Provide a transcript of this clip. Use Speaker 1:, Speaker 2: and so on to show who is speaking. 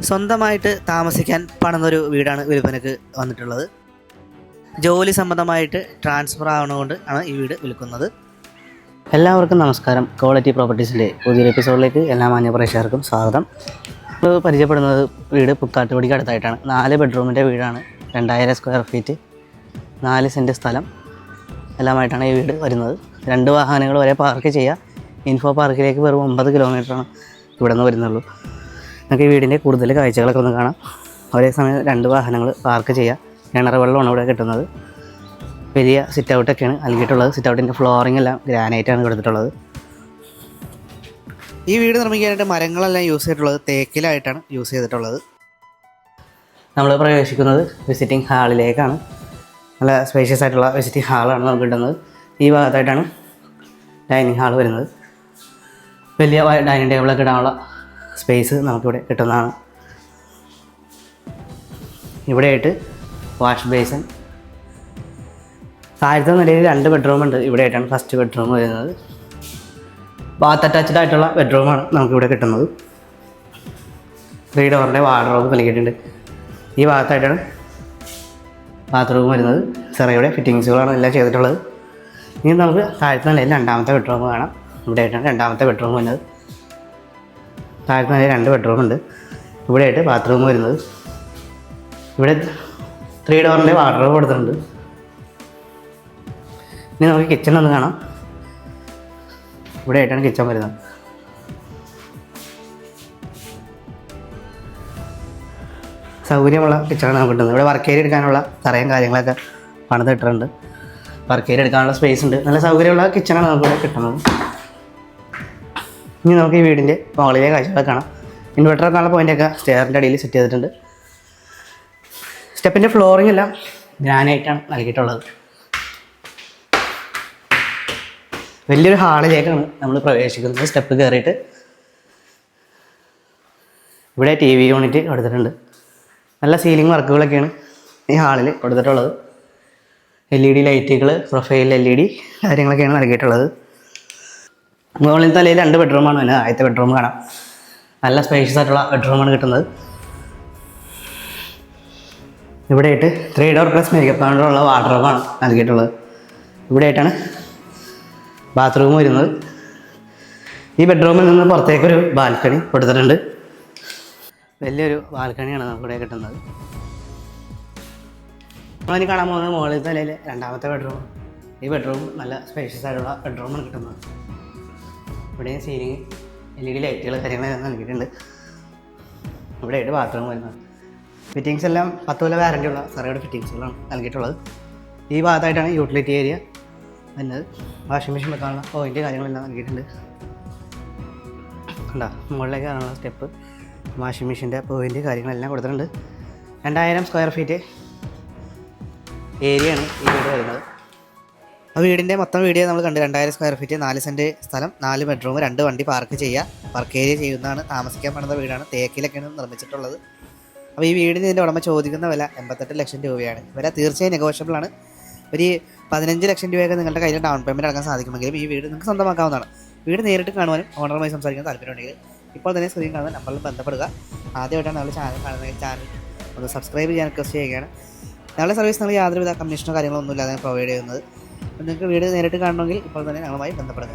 Speaker 1: സ്വന്തമായിട്ട് താമസിക്കാൻ പണിതൊരു വീടാണ് വിൽപ്പനക്ക് വന്നിട്ടുള്ളത്. ജോലി സംബന്ധമായിട്ട് ട്രാൻസ്ഫർ ആവുന്നതുകൊണ്ട് ആണ് ഈ വീട് വിൽക്കുന്നത്. എല്ലാവർക്കും നമസ്കാരം. ക്വാളിറ്റി പ്രോപ്പർട്ടീസിൻ്റെ പുതിയൊരു എപ്പിസോഡിലേക്ക് എല്ലാ മാന്യ പ്രേക്ഷകർക്കും സ്വാഗതം. നമ്മൾ പരിചയപ്പെടുന്നത് വീട് പുക്കാട്ടുപടിക്ക് അടുത്തായിട്ടാണ്. 4 ബെഡ്റൂമിൻ്റെ വീടാണ്. 2000 സ്ക്വയർ ഫീറ്റ്, 4 സെൻറ്റ് സ്ഥലം എല്ലാമായിട്ടാണ് ഈ വീട് വരുന്നത്. 2 വാഹനങ്ങൾ വരെ പാർക്ക് ചെയ്യുക. ഇൻഫോ പാർക്കിലേക്ക് വെറും 9 കിലോമീറ്ററാണ് ഇവിടെ നിന്ന് വരുന്നുള്ളൂ. നമുക്ക് ഈ വീടിൻ്റെ കൂടുതൽ കാഴ്ചകളൊക്കെ ഒന്ന് കാണാം. ഒരേ സമയം 2 വാഹനങ്ങൾ പാർക്ക് ചെയ്യുക. കിണർ വെള്ളമാണ് ഇവിടെ കിട്ടുന്നത്. വലിയ സിറ്റ് ഔട്ടൊക്കെയാണ് നൽകിയിട്ടുള്ളത്. സിറ്റ് ഔട്ടിൻ്റെ ഫ്ലോറിംഗ് എല്ലാം ഗ്രാനൈറ്റാണ് കൊടുത്തിട്ടുള്ളത്. ഈ വീട് നിർമ്മിക്കാനായിട്ട് മരങ്ങളെല്ലാം യൂസ് ചെയ്തിട്ടുള്ളത് തേക്കിലായിട്ടാണ് യൂസ് ചെയ്തിട്ടുള്ളത്. നമ്മൾ പ്രവേശിക്കുന്നത് വിസിറ്റിംഗ് ഹാളിലേക്കാണ്. നല്ല സ്പേഷ്യസ് ആയിട്ടുള്ള വിസിറ്റിംഗ് ഹാളാണ് നമുക്ക് കിട്ടുന്നത്. ഈ ഭാഗത്തായിട്ടാണ് ഡൈനിങ് ഹാൾ വരുന്നത്. വലിയ ഡൈനിങ് ടേബിളൊക്കെ ഇടാനുള്ള സ്പേസ് നമുക്കിവിടെ കിട്ടുന്നതാണ്. ഇവിടെയായിട്ട് വാഷ് ബേസിൻ. താഴത്തെ നിലയിൽ 2 ബെഡ്റൂമുണ്ട്. ഇവിടെയായിട്ടാണ് ഫസ്റ്റ് ബെഡ്റൂം വരുന്നത്. ബാത്ത് അറ്റാച്ച്ഡ് ആയിട്ടുള്ള ബെഡ്റൂമാണ് നമുക്കിവിടെ കിട്ടുന്നത്. 3 ഡോറിൻ്റെ വാർഡ്രോബ് നൽകിയിട്ടുണ്ട്. ഈ ഭാഗത്തായിട്ടാണ് ബാത്റൂം വരുന്നത്. സെറയുടെ ഫിറ്റിങ്സുകളാണ് എല്ലാം ചെയ്തിട്ടുള്ളത്. ഇനി നമുക്ക് താഴത്തെ നിലയിൽ 2ാമത്തെ ബെഡ്റൂം കാണാം. ഇവിടെയായിട്ടാണ് 2ാമത്തെ ബെഡ്റൂം വരുന്നത്. താഴത്തെ നിലയിൽ 2 ബെഡ്റൂമുണ്ട്. ഇവിടെയായിട്ട് ബാത്റൂം വരുന്നത്. ഇവിടെ 3 ഡോറിൻ്റെ വാർഡ്രോബ് കൊടുത്തിട്ടുണ്ട്. ഇനി നമുക്ക് കിച്ചൺ ഒന്ന് കാണാം. ഇവിടെയായിട്ടാണ് കിച്ചൺ വരുന്നത്. സൗകര്യമുള്ള കിച്ചണാണ് നമുക്ക് കിട്ടുന്നത്. ഇവിടെ വർക്ക് ഏരിയ എടുക്കാനുള്ള തറയും കാര്യങ്ങളൊക്കെ പണിതിട്ടിട്ടുണ്ട്. വർക്ക് ഏരിയ എടുക്കാനുള്ള സ്പേസ് ഉണ്ട്. നല്ല സൗകര്യമുള്ള കിച്ചണാണ് നമുക്കിവിടെ കിട്ടുന്നത്. ഇനി നമുക്ക് ഈ വീടിൻ്റെ മുകളിലെ കാഴ്ചകളൊക്കെ കാണാം. ഇൻവെർട്ടർ വെക്കാനുള്ള പോയിൻ്റൊക്കെ സ്റ്റെയറിൻ്റെ അടിയിൽ സെറ്റ് ചെയ്തിട്ടുണ്ട്. സ്റ്റെപ്പിൻ്റെ ഫ്ലോറിംഗ് എല്ലാം ഗ്രാനൈറ്റാണ് നൽകിയിട്ടുള്ളത്. വലിയൊരു ഹാളിലേക്കാണ് നമ്മൾ പ്രവേശിക്കുന്നത്. സ്റ്റെപ്പ് കയറിയിട്ട് ഇവിടെ TV യൂണിറ്റ് കൊടുത്തിട്ടുണ്ട്. നല്ല സീലിംഗ് വർക്കുകളൊക്കെയാണ് ഈ ഹാളിൽ കൊടുത്തിട്ടുള്ളത്. LED ലൈറ്റുകൾ, പ്രൊഫൈൽ LED കാര്യങ്ങളൊക്കെയാണ് നൽകിയിട്ടുള്ളത്. മുകളിൽ തലയിൽ 2 ബെഡ്റൂമാണ് വരുന്നത്. ആദ്യത്തെ ബെഡ്റൂം കാണാം. നല്ല സ്പേഷ്യസ് ആയിട്ടുള്ള ബെഡ്റൂമാണ് കിട്ടുന്നത്. ഇവിടെയായിട്ട് 3 ഡോർ പ്ലസ് മേക്കപ്പ് കൗണ്ടറുള്ള വാർഡ്രോബാണ് നൽകിയിട്ടുള്ളത്. ഇവിടെയായിട്ടാണ് ബാത്റൂം വരുന്നത്. ഈ ബെഡ്റൂമിൽ നിന്ന് പുറത്തേക്കൊരു ബാൽക്കണി കൊടുത്തിട്ടുണ്ട്. വലിയൊരു ബാൽക്കണിയാണ് നമുക്കിവിടെ കിട്ടുന്നത്. നമ്മളിനി കാണാൻ പോകുന്നത് മുകളിൽ തലയിൽ 2ാമത്തെ ബെഡ്റൂം. ഈ ബെഡ്റൂം നല്ല സ്പേഷ്യസ് ആയിട്ടുള്ള ബെഡ്റൂമാണ് കിട്ടുന്നത്. ഇവിടെയും സീലിംഗ് LED ലൈറ്റുകൾ കാര്യങ്ങളെല്ലാം നൽകിയിട്ടുണ്ട്. ഇവിടെയായിട്ട് ബാത്റൂം വരുന്നത്. ഫിറ്റിങ്സ് എല്ലാം 10 കൊല്ലം വാറൻറ്റിയുള്ള സെറയുടെ ഫിറ്റിങ്സുകളാണ് നൽകിയിട്ടുള്ളത്. ഈ ഭാഗത്തായിട്ടാണ് യൂട്ടിലിറ്റി ഏരിയ വരുന്നത്. വാഷിംഗ് മെഷീൻ വെക്കാനുള്ള പോയിൻ്റ് കാര്യങ്ങളെല്ലാം നൽകിയിട്ടുണ്ട്. കണ്ടോ, മുകളിലേക്ക് കാണാനുള്ള സ്റ്റെപ്പ്, വാഷിംഗ് മെഷീൻ്റെ പോയിൻ്റ് കാര്യങ്ങളെല്ലാം കൊടുത്തിട്ടുണ്ട്. 2000 സ്ക്വയർ ഫീറ്റ് ഏരിയയാണ് ഈ വീട് വരുന്നത്. ആ വീടിൻ്റെ മൊത്തം വീഡിയോ നമ്മൾ കണ്ട്. 2000 സ്ക്വയർ ഫീറ്റ്, 4 സെൻറ്റ് സ്ഥലം, 4 ബെഡ്റൂം, 2 വണ്ടി പാർക്ക് ചെയ്യുക. വർക്ക് ഏരിയ ചെയ്യുന്നതാണ്. താമസിക്കാൻ പറ്റുന്ന വീടാണ്. തേക്കിലൊക്കെയാണ് നിർമ്മിച്ചിട്ടുള്ളത്. അപ്പോൾ ഈ വീടിന് ഇതിൻ്റെ ഉടമ ചോദിക്കുന്ന വില 88 ലക്ഷം രൂപയാണ്. വില തീർച്ചയായും നെഗോഷ്യബിളാണ്. ഒരു 15 ലക്ഷം രൂപയൊക്കെ നിങ്ങളുടെ കയ്യിൽ ഡൗൺ പേയ്മെൻറ്റ് അടക്കാൻ സാധിക്കുമെങ്കിലും ഈ വീട് നിങ്ങൾക്ക് സ്വന്തമാക്കാവുന്നതാണ്. വീട് നേരിട്ട് കാണുവാനും ഓണറുമായി സംസാരിക്കാൻ താല്പര്യമുണ്ടെങ്കിൽ ഇപ്പോൾ തന്നെ സ്ക്രീൻ കാണുന്ന നമ്പറിൽ ബന്ധപ്പെടുക. ആദ്യമായിട്ടാണ് നമ്മുടെ ചാനൽ കാണുന്നത്. ചാനൽ ഒന്ന് സബ്സ്ക്രൈബ് ചെയ്യാൻ റിക്വസ്റ്റ് ചെയ്യുകയാണ്. ഞങ്ങളുടെ സർവീസ് നമ്മൾ യാതൊരുവിധ കമ്മീഷനോ കാര്യങ്ങളോ ഒന്നുമില്ലാതെ പ്രൊവൈഡ് ചെയ്യുന്നത്. നിങ്ങൾക്ക് വീട് നേരിട്ട് കാണണമെങ്കിൽ ഇപ്പോൾ തന്നെ ഞങ്ങളുമായി ബന്ധപ്പെടുക.